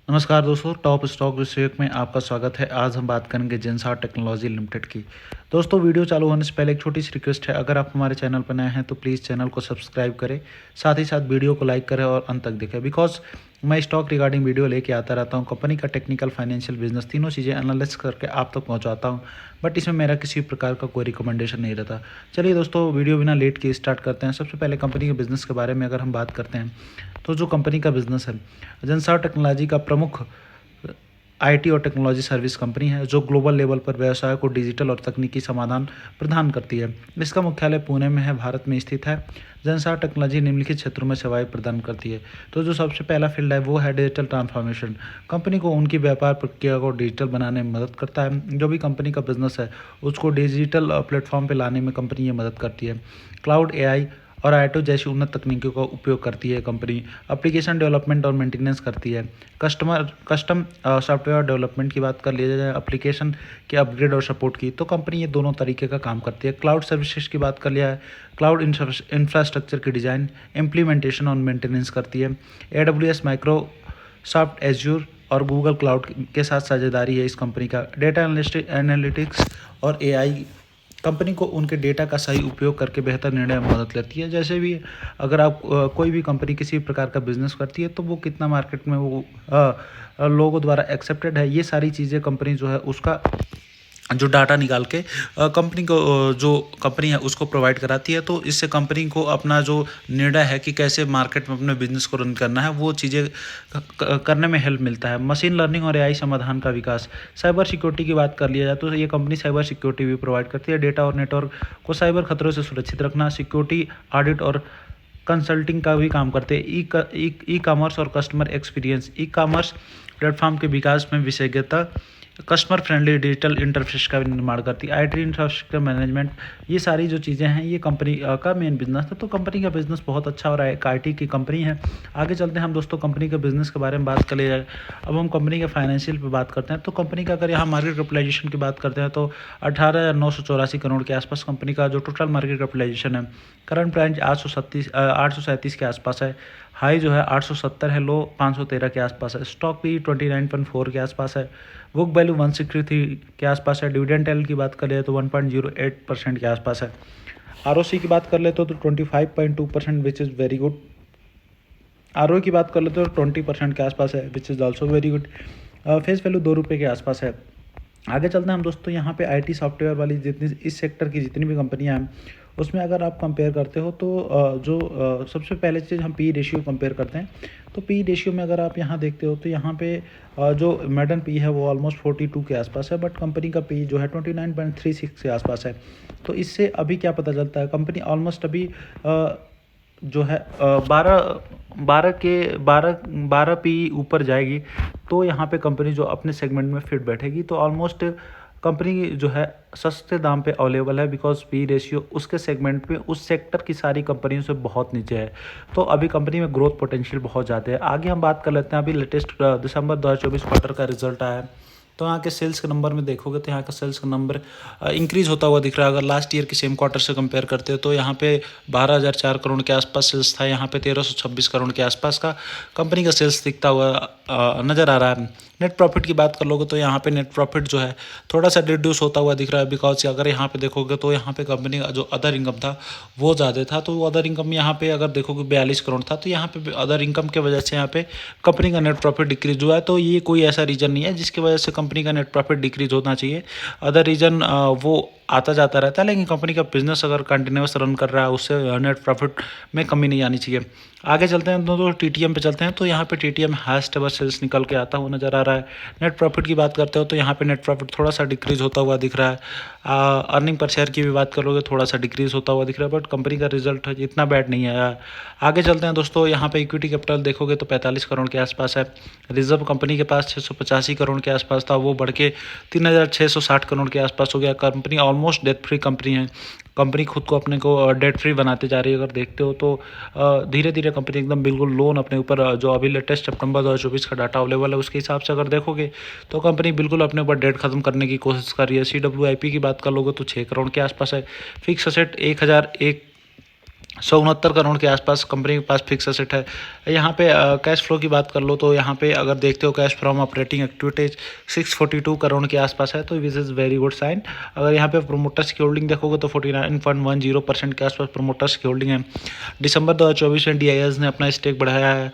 नमस्कार दोस्तों, top stock विषयक में आपका स्वागत है। आज हम बात करेंगे जेंसार टेक्नोलॉजी लिमिटेड की। दोस्तों, वीडियो चालू होने से पहले एक छोटी सी रिक्वेस्ट है, अगर आप हमारे चैनल पर नए हैं तो प्लीज़ चैनल को सब्सक्राइब करें, साथ ही साथ वीडियो को लाइक करें और अंत तक देखें। बिकॉज मैं स्टॉक रिगार्डिंग वीडियो लेके आता रहता हूँ, कंपनी का टेक्निकल, फाइनेंशियल, बिजनेस तीनों चीज़ें एनालिसिस करके आप तक पहुँचाता हूँ, बट इसमें मेरा किसी प्रकार का कोई रिकमेंडेशन नहीं रहता। चलिए दोस्तों, वीडियो बिना लेट के स्टार्ट करते हैं। सबसे पहले कंपनी के बिजनेस के बारे में अगर हम बात करते हैं तो जो कंपनी का बिजनेस है, जेंसार टेक्नोलॉजी का प्रमुख आईटी और टेक्नोलॉजी सर्विस कंपनी है जो ग्लोबल लेवल पर व्यवसाय को डिजिटल और तकनीकी समाधान प्रदान करती है। इसका मुख्यालय पुणे में है, भारत में स्थित है। जेंसार टेक्नोलॉजी निम्नलिखित क्षेत्रों में सेवाएं प्रदान करती है। तो जो सबसे पहला फील्ड है वो है डिजिटल ट्रांसफॉर्मेशन। कंपनी को उनकी व्यापार प्रक्रिया को डिजिटल बनाने में मदद करता है। जो भी कंपनी का बिजनेस है उसको डिजिटल प्लेटफॉर्म पर लाने में कंपनी ये मदद करती है। क्लाउड, एआई और आईटी जैसी उन्नत तकनीकों का उपयोग करती है कंपनी। एप्लीकेशन डेवलपमेंट और मेंटेनेंस करती है। कस्टम सॉफ्टवेयर डेवलपमेंट की बात कर लिया जाए, एप्लीकेशन के अपग्रेड और सपोर्ट की, तो कंपनी ये दोनों तरीके का काम करती है। क्लाउड सर्विसेज की बात कर लिया है, क्लाउड इंफ्रास्ट्रक्चर की डिज़ाइन, इम्प्लीमेंटेशन और मेंटेनेंस करती है। AWS, माइक्रोसॉफ्ट एज्योर और गूगल क्लाउड के साथ साझेदारी है इस कंपनी का। डेटा एनालिटिक्स और एआई कंपनी को उनके डेटा का सही उपयोग करके बेहतर निर्णय में मदद लेती है। जैसे भी अगर आप कोई भी कंपनी किसी प्रकार का बिजनेस करती है तो वो कितना मार्केट में वो लोगों द्वारा एक्सेप्टेड है, ये सारी चीज़ें कंपनी जो है उसका जो डाटा निकाल के कंपनी को जो कंपनी है उसको प्रोवाइड कराती है। तो इससे कंपनी को अपना जो निर्णय है कि कैसे मार्केट में अपने बिजनेस को रन करना है वो चीज़ें करने में हेल्प मिलता है। मशीन लर्निंग और एआई समाधान का विकास। साइबर सिक्योरिटी की बात कर लिया जाए तो ये कंपनी साइबर सिक्योरिटी भी प्रोवाइड करती है। डेटा और नेटवर्क को साइबर खतरों से सुरक्षित रखना, सिक्योरिटी ऑडिट और कंसल्टिंग का भी काम करते हैं। ई कॉमर्स और customer experience, e commerce platform के विकास में विशेषज्ञता, कस्टमर फ्रेंडली डिजिटल इंटरफेस का निर्माण करती है। आईटी इंफ्रास्ट्रक्चर मैनेजमेंट, ये सारी जो चीज़ें हैं ये कंपनी का मेन बिजनेस है। तो कंपनी का बिजनेस बहुत अच्छा हो रहा है, एक आईटी की कंपनी है। आगे चलते हैं हम दोस्तों कंपनी के बिजनेस के बारे में बात कर लिया जाए। अब हम कंपनी के फाइनेंशियल पे बात करते हैं तो कंपनी का अगर यहाँ मार्केट कैपिटलाइजेशन की बात करते हैं तो 18,984 करोड़ के आसपास कंपनी का जो टोटल मार्केट कैपिटलाइजेशन है। करंट प्राइस 837 के आसपास है। हाई जो है 870 है, लो 513 के आसपास है। स्टॉक भी 29.4 के आसपास है। बुक वैल्यू 163 के आसपास है। डिविडेंड एल की बात कर ले तो 1.08% के आसपास है। आरओसी की बात कर ले तो 25.2%, which is very good. ROE की बात कर ले तो 20% के आसपास है, which is also very good. Face value 2 रुपये के आसपास है। आगे चलते हैं हम दोस्तों यहाँ पे आईटी सॉफ्टवेयर वाली जितनी इस सेक्टर की जितनी भी कंपनियां हैं उसमें अगर आप कंपेयर करते हो तो सबसे पहले चीज़ हम पी रेशियो कंपेयर करते हैं। तो पी रेशियो में अगर आप यहाँ देखते हो तो यहाँ पे जो मेडन पी है वो ऑलमोस्ट 42 के आसपास है, बट कंपनी का पी जो है 29.36 के आसपास है। तो इससे अभी क्या पता चलता है, कंपनी ऑलमोस्ट अभी जो है 12 पी ऊपर जाएगी तो यहाँ पे कंपनी जो अपने सेगमेंट में फिट बैठेगी। तो ऑलमोस्ट कंपनी जो है सस्ते दाम पे अवेलेबल है, बिकॉज पी रेशियो उसके सेगमेंट पे उस सेक्टर की सारी कंपनियों से बहुत नीचे है। तो अभी कंपनी में ग्रोथ पोटेंशियल बहुत ज़्यादा है। आगे हम बात कर लेते हैं, अभी लेटेस्ट दिसंबर 2024 क्वार्टर का रिजल्ट आया है। तो यहाँ के सेल्स के नंबर में देखोगे तो यहाँ का सेल्स का नंबर इंक्रीज़ होता हुआ दिख रहा है। अगर लास्ट ईयर की सेम क्वार्टर से कंपेयर करते हो तो यहाँ पे 12,004 करोड़ के आसपास सेल्स था, यहाँ पे 1,326 करोड़ के आसपास का कंपनी का सेल्स दिखता हुआ नज़र आ रहा है। नेट प्रॉफिट की बात कर लोगे तो यहाँ पे नेट प्रॉफिट जो है थोड़ा सा रिड्यूस होता हुआ दिख रहा है, बिकॉज अगर यहाँ पे देखोगे तो यहाँ पे कंपनी का जो अदर इनकम था वो ज़्यादा था। तो वो अदर इनकम यहाँ पे अगर देखोगे 42 करोड़ था, तो यहाँ पे अदर इनकम के वजह से यहाँ पे कंपनी का नेट प्रॉफिट डिक्रीज हुआ है। तो ये कोई ऐसा रीज़न नहीं है जिसकी वजह से कंपनी का नेट प्रॉफिट डिक्रीज होना चाहिए। अदर रीज़न वो आता जाता रहता है, लेकिन कंपनी का बिजनेस अगर कंटिन्यूस रन कर रहा है उससे नेट प्रॉफिट में कमी नहीं आनी चाहिए। आगे चलते हैं तो टीटीएम पे चलते हैं। तो यहाँ पे टीटीएम हाईएस्ट एवर सेल्स निकल के आता हुआ नज़र आ रहा है। नेट प्रॉफिट की बात करते हो तो यहाँ पे नेट प्रॉफिट थोड़ा सा डिक्रीज होता हुआ दिख रहा है। अर्निंग पर शेयर की भी बात करोगे थोड़ा सा डिक्रीज होता हुआ दिख रहा है, बट कंपनी का रिजल्ट इतना बैड नहीं आया। आगे चलते हैं दोस्तों, यहाँ पे इक्विटी कैपिटल देखोगे तो 45 करोड़ के आसपास है। रिजर्व कंपनी के पास 685 करोड़ के आसपास था, वो बढ़ के 3,660 करोड़ के आसपास हो गया। Company almost debt free company है। कंपनी खुद को अपने को डेट फ्री बनाते जा रही है। अगर देखते हो तो धीरे धीरे कंपनी एकदम बिल्कुल लोन अपने ऊपर जो अभी लेटेस्ट सितंबर 2024 का डाटा अवेलेबल है उसके हिसाब से अगर देखोगे तो कंपनी बिल्कुल अपने ऊपर डेट खत्म करने की कोशिश कर रही है। CWIP की बात कर लोगे तो 6 करोड़ के आसपास है। फिक्स असेट 1,001 169 करोड़ के आसपास कंपनी के पास फिक्स एसेट है। यहाँ पे कैश फ्लो की बात कर लो तो यहाँ पे अगर देखते हो cash from operating activities 642 crore के आसपास है, तो this is very good sign. अगर यहाँ पे प्रोमोटर्स की होल्डिंग देखोगे तो 49.10% के आसपास प्रोमोटर्स की होल्डिंग है। दिसंबर 2024 में DIIs ने अपना स्टेक बढ़ाया है,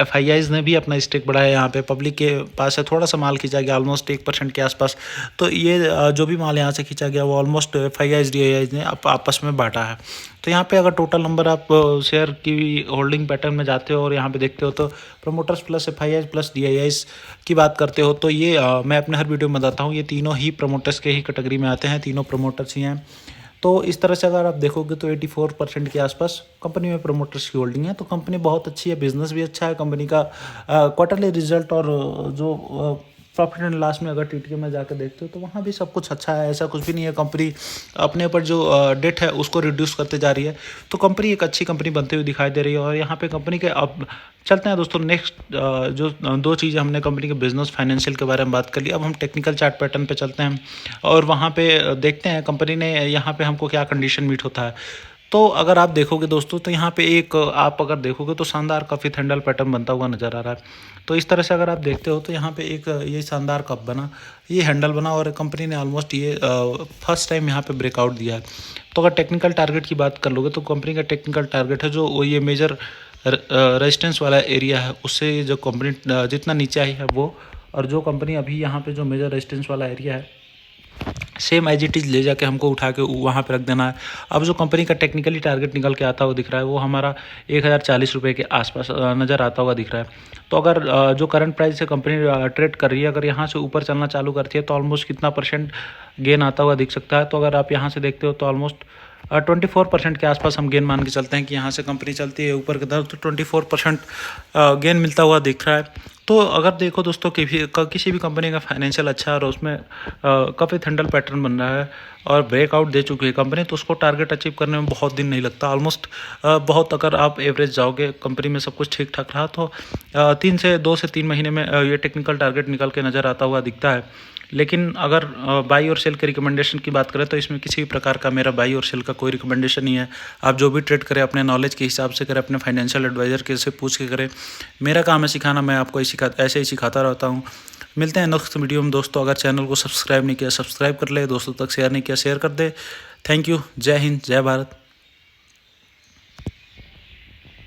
FIIs ने भी अपना स्टेक बढ़ाया है। यहाँ पे पब्लिक के पास है थोड़ा सा माल खींचा गया ऑलमोस्ट 1% के आसपास। तो ये जो भी माल यहाँ से खींचा गया वो ऑलमोस्ट FIIs DIIs ने आपस में बांटा है। तो यहाँ पे अगर टोटल नंबर आप शेयर की होल्डिंग पैटर्न में जाते हो और यहाँ पे देखते हो तो promoters plus FIIs plus DIIs की बात करते हो तो ये मैं अपने हर वीडियो में बताता हूँ, ये तीनों ही प्रमोटर्स के ही कैटेगरी में आते हैं, तीनों प्रमोटर्स ही हैं। तो इस तरह से अगर आप देखोगे तो 84% के आसपास कंपनी में प्रमोटर्स की होल्डिंग है। तो कंपनी बहुत अच्छी है, बिजनेस भी अच्छा है कंपनी का। क्वार्टरली रिजल्ट और जो प्रॉफिट एंड लॉस में अगर TTM में जाकर देखते हो तो वहाँ भी सब कुछ अच्छा है, ऐसा कुछ भी नहीं है। कंपनी अपने ऊपर जो डेट है उसको रिड्यूस करते जा रही है। तो कंपनी एक अच्छी कंपनी बनती हुई दिखाई दे रही है। और यहाँ पे कंपनी के अब चलते हैं दोस्तों नेक्स्ट, जो दो चीज़ें हमने कंपनी के बिजनेस फाइनेंशियल के बारे में बात कर ली, अब हम टेक्निकल चार्ट पैटर्न पे चलते हैं और वहाँ पे देखते हैं कंपनी ने यहाँ पे हमको क्या कंडीशन मीट होता है। तो अगर आप देखोगे दोस्तों तो यहाँ पे एक आप अगर देखोगे तो शानदार कॉफ़ी हैंडल पैटर्न बनता हुआ नज़र आ रहा है। तो इस तरह से अगर आप देखते हो तो यहाँ पे एक ये शानदार कप बना, ये हैंडल बना और कंपनी ने ऑलमोस्ट ये फर्स्ट टाइम यहाँ पे ब्रेकआउट दिया है। तो अगर टेक्निकल टारगेट की बात कर लोगे तो कंपनी का टेक्निकल टारगेट है जो वो ये मेजर रेजिस्टेंस वाला एरिया है उससे जो कंपनी जितना नीचे आई है वो, और जो कंपनी अभी यहाँ पे जो मेजर रेजिस्टेंस वाला एरिया है सेम एज इट इज़ ले जाके हमको उठा के वहाँ पे रख देना है। अब जो कंपनी का टेक्निकली टारगेट निकल के आता हुआ दिख रहा है वो हमारा 1040 रुपये के आसपास नज़र आता हुआ दिख रहा है। तो अगर जो करंट प्राइस से कंपनी ट्रेड कर रही है अगर यहाँ से ऊपर चलना चालू करती है तो ऑलमोस्ट कितना % गेन आता हुआ दिख सकता है। तो अगर आप यहाँ से देखते हो तो ऑलमोस्ट 24% के आसपास हम गेन मान के चलते हैं कि यहाँ से कंपनी चलती है ऊपर की तरफ तो 24% गेन मिलता हुआ दिख रहा है। तो अगर देखो दोस्तों किसी भी कंपनी का फाइनेंशियल अच्छा है और उसमें काफ़ी थंडल पैटर्न बन रहा है और ब्रेकआउट दे चुकी है कंपनी, तो उसको टारगेट अचीव करने में बहुत दिन नहीं लगता। ऑलमोस्ट बहुत अगर आप एवरेज जाओगे कंपनी में सब कुछ ठीक ठाक रहा तो 2 से 3 महीने में ये टेक्निकल टारगेट निकल के नज़र आता हुआ दिखता है। लेकिन अगर बाई और सेल के रिकमेंडेशन की बात करें तो इसमें किसी भी प्रकार का मेरा बाई और सेल का कोई रिकमेंडेशन नहीं है। आप जो भी ट्रेड करें अपने नॉलेज के हिसाब से करें, अपने फाइनेंशियल एडवाइज़र के से पूछ के करें। मेरा काम है सिखाना, मैं आपको ऐसे ही सिखाता रहता हूँ। मिलते हैं नेक्स्ट वीडियो में दोस्तों। अगर चैनल को सब्सक्राइब नहीं किया सब्सक्राइब कर ले, दोस्तों तक शेयर नहीं किया शेयर कर दे। Thank you. जय हिंद, जय भारत।